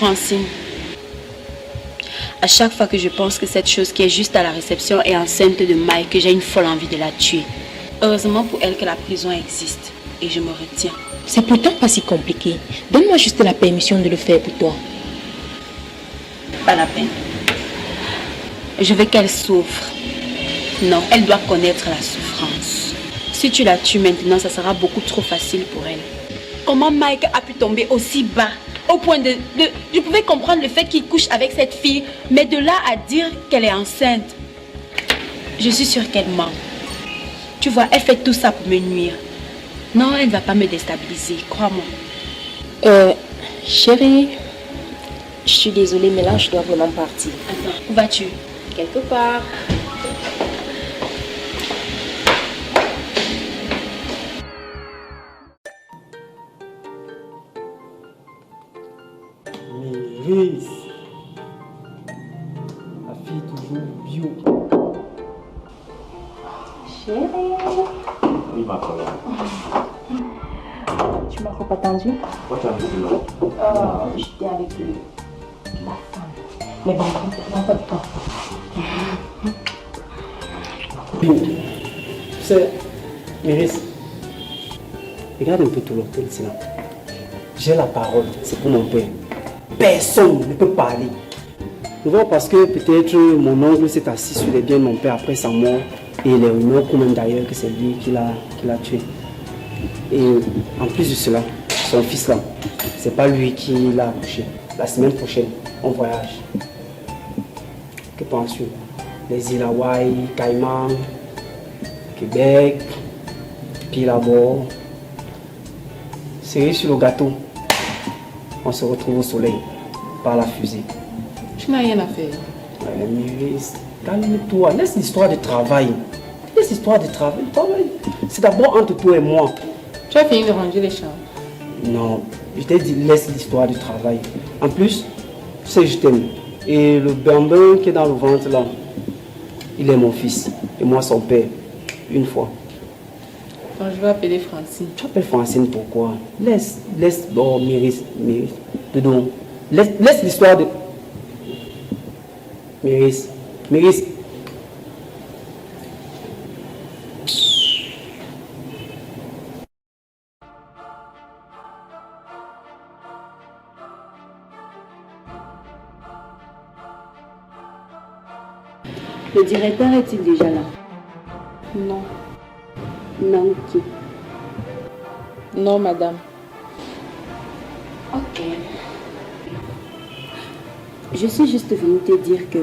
Francine, à chaque fois que je pense que cette chose qui est juste à la réception est enceinte de Mike, que j'ai une folle envie de la tuer. Heureusement pour elle que la prison existe et je me retiens. C'est pourtant pas si compliqué. Donne-moi juste la permission de le faire pour toi. Pas la peine. Je veux qu'elle souffre. Non, elle doit connaître la souffrance. Si tu la tues maintenant, ça sera beaucoup trop facile pour elle. Comment Mike a pu tomber aussi bas? Au point de... Je pouvais comprendre le fait qu'il couche avec cette fille, mais de là à dire qu'elle est enceinte, je suis sûre qu'elle ment. Tu vois, elle fait tout ça pour me nuire. Non, elle ne va pas me déstabiliser, crois-moi. Chérie, je suis désolée, mais là, je dois vraiment partir. Attends, où vas-tu? Quelque part. Miris, la fille toujours bio. Chérie. Oui, ma collègue. Tu m'as pas attendu? Pourquoi tu as dit non? J'étais avec la femme. Mais bon, non, pas de temps. Tu sais, Miris, regarde un peu tout l'hôtel, c'est là. J'ai la parole, c'est pour mon père. Personne ne peut parler. Tu vois, parce que peut-être mon oncle s'est assis sur les biens de mon père après sa mort et il est rumeurs même d'ailleurs que c'est lui qui l'a tué. Et en plus de cela, son fils là, c'est pas lui qui l'a accouché. La semaine prochaine, on voyage. Que penses-tu? Les îles Hawaï, Caïman, Québec, puis là-bas. Cerise sur le gâteau. On se retrouve au soleil par la fusée. Tu n'as rien à faire. Miris, calme-toi. Laisse l'histoire de travail. Laisse l'histoire de travail. C'est d'abord entre toi et moi. Tu as fini de ranger les chambres? Non, je t'ai dit laisse l'histoire du travail. En plus, tu sais, je t'aime. Et le bambin qui est dans le ventre là, il est mon fils. Et moi son père. Une fois. Quand je vais appeler Francine. Tu appelles Francine pourquoi? Laisse, oh Miris, dedans. Laisse l'histoire de... Miris. Le directeur est-il déjà là? Non. Non, qui? Non, madame. Ok. Je suis juste venue te dire que,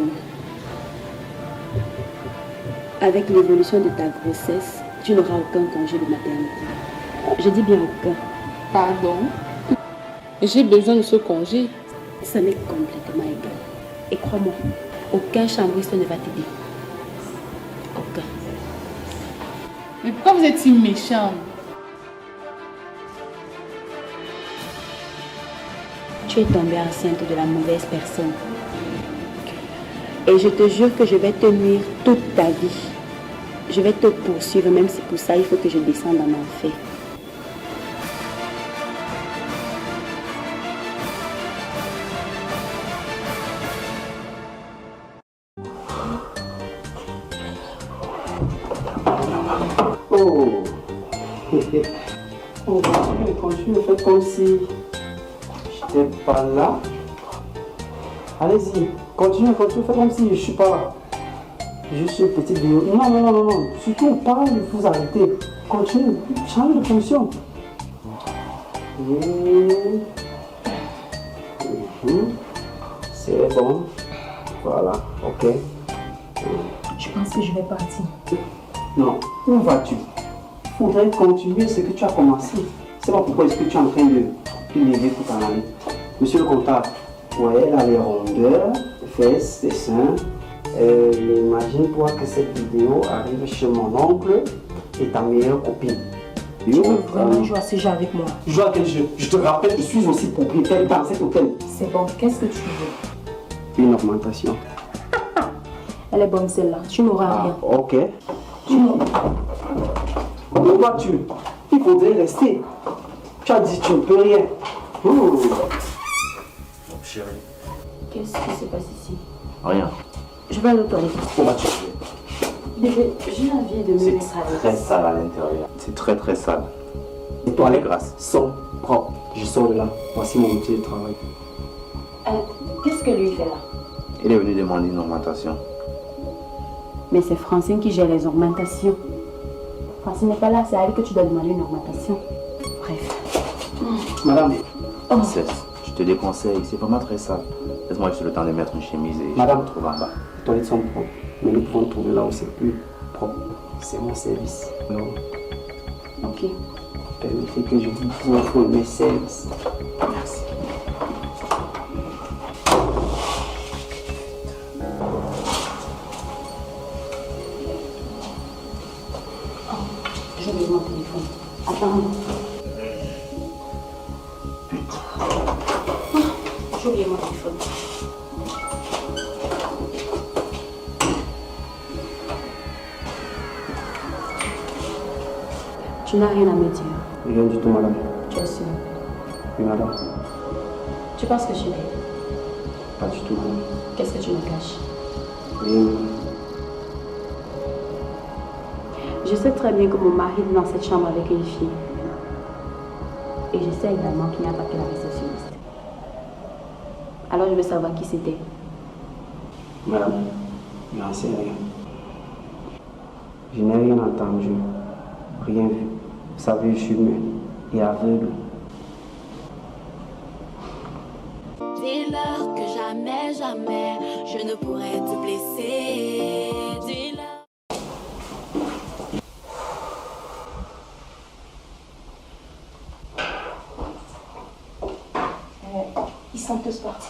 avec l'évolution de ta grossesse, tu n'auras aucun congé de maternité. Je dis bien aucun. Pardon? J'ai besoin de ce congé. Ça m'est complètement égal. Et crois-moi, aucun chambriste ne va t'aider. Aucun. Mais pourquoi vous êtes si méchant? Tu es tombée enceinte de la mauvaise personne. Et je te jure que je vais te nuire toute ta vie. Je vais te poursuivre, même si pour ça il faut que je descende en enfer. Oh. On continue, faites comme si j'étais pas là. Allez-y, continue, faites comme si je suis pas là. Juste une petite vidéo. Non. Surtout pas, il faut vous arrêter. Continue, change de position. C'est bon. Voilà, ok. Je pense que je vais partir. Non, où vas-tu? Il faudrait continuer ce que tu as commencé. C'est pas pourquoi est-ce que tu es en train de lever tout en année. Monsieur le comptable, ouais, elle a les rondeurs, les fesses, les seins. Imagine-toi que cette vidéo arrive chez mon oncle et ta meilleure copine. Tu veux vraiment jouer à ce jeu avec moi? Joue à quel jeu? Je te rappelle, je suis aussi propriétaire dans cet hôtel. C'est bon, qu'est-ce que tu veux? Une augmentation. Elle est bonne celle-là, tu n'auras rien. Ok. Où vas-tu? Il faudrait rester. Tu as dit tu ne peux rien. Chérie. Qu'est-ce qui se passe ici? Rien. Je vais aller aux toilettes. On va te tuer. Bébé, j'ai envie de me C'est mettre à très l'aise. sale à l'intérieur. C'est très très sale. Les toilettes Grâce. sont propres. Je sors de là. Voici mon outil de travail. Qu'est-ce que lui fait là? Il est venu demander une augmentation. Mais c'est Francine qui gère les augmentations. Francine n'est pas là, c'est à elle que tu dois demander une augmentation. Bref. Madame, Princesse, je te déconseille, c'est vraiment très sale. Laisse-moi juste le temps de mettre une chemise et Madame. je te retrouve en bas. les toilettes sont propres. Mais nous pouvons trouver là où c'est plus propre. C'est mon service. Non. Ok. Permettez que je vous offre mes services. Merci. J'ai oublié mon téléphone. Attends. J'ai oublié mon téléphone. Tu n'as rien à me dire. Rien du tout, madame. Tu es sûr? Oui, madame. Tu penses que je l'ai? Pas du tout, madame. Qu'est-ce que tu me caches? Rien, madame. Je sais très bien que mon mari est dans cette chambre avec une fille. Et je sais également qu'il n'y a pas que la réceptionniste. Alors je veux savoir qui c'était. Madame, je n'en sais rien. Je n'ai rien entendu, rien vu. Vous savez, je suis muet et aveugle. Dis-leur que jamais, jamais, je ne pourrais te blesser. Dis-leur. Ils sont tous partis.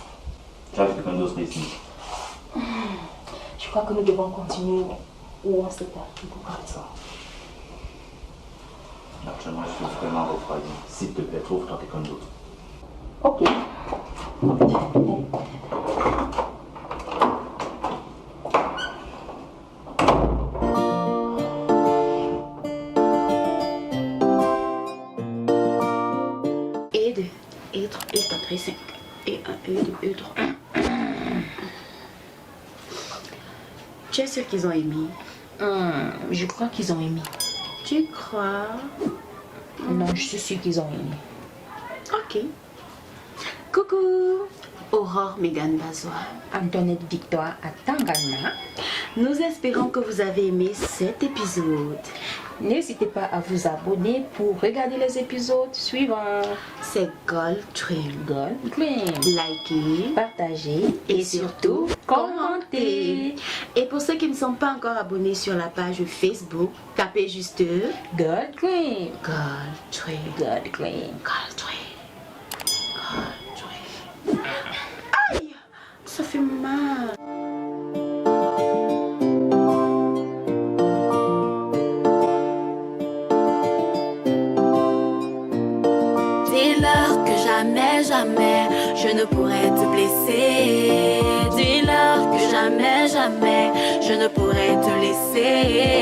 Tu as vu quelqu'un d'autre ici? Je crois que nous devons continuer où on s'était arrêté pour partir. Actuellement, je suis vraiment refroidi. S'il te plaît, trouve-toi quelqu'un d'autre. Ok. Et 2, et 3, et 4, et 5. Et 1, et 2, et 3. Tu es sûr qu'ils ont aimé? Je crois qu'ils ont aimé. Tu crois? Non, je suis sûre qu'ils ont aimé. Ok. Coucou, Aurore Megan Bazois. Antoinette Victoire à Tangana. Nous espérons que vous avez aimé cet épisode. N'hésitez pas à vous abonner pour regarder les épisodes suivants. C'est Gold Train. Gold Dream. Likez Partagez et surtout commentez. Et pour ceux qui ne sont pas encore abonnés sur la page Facebook, tapez juste Gold Dream. Gold Train. Gold Dream. Gold Train. Gold Train. Aïe, ça fait mal. Dis-leur que jamais, jamais, je ne pourrais te blesser. Dis-leur que jamais, jamais, je ne pourrais te laisser.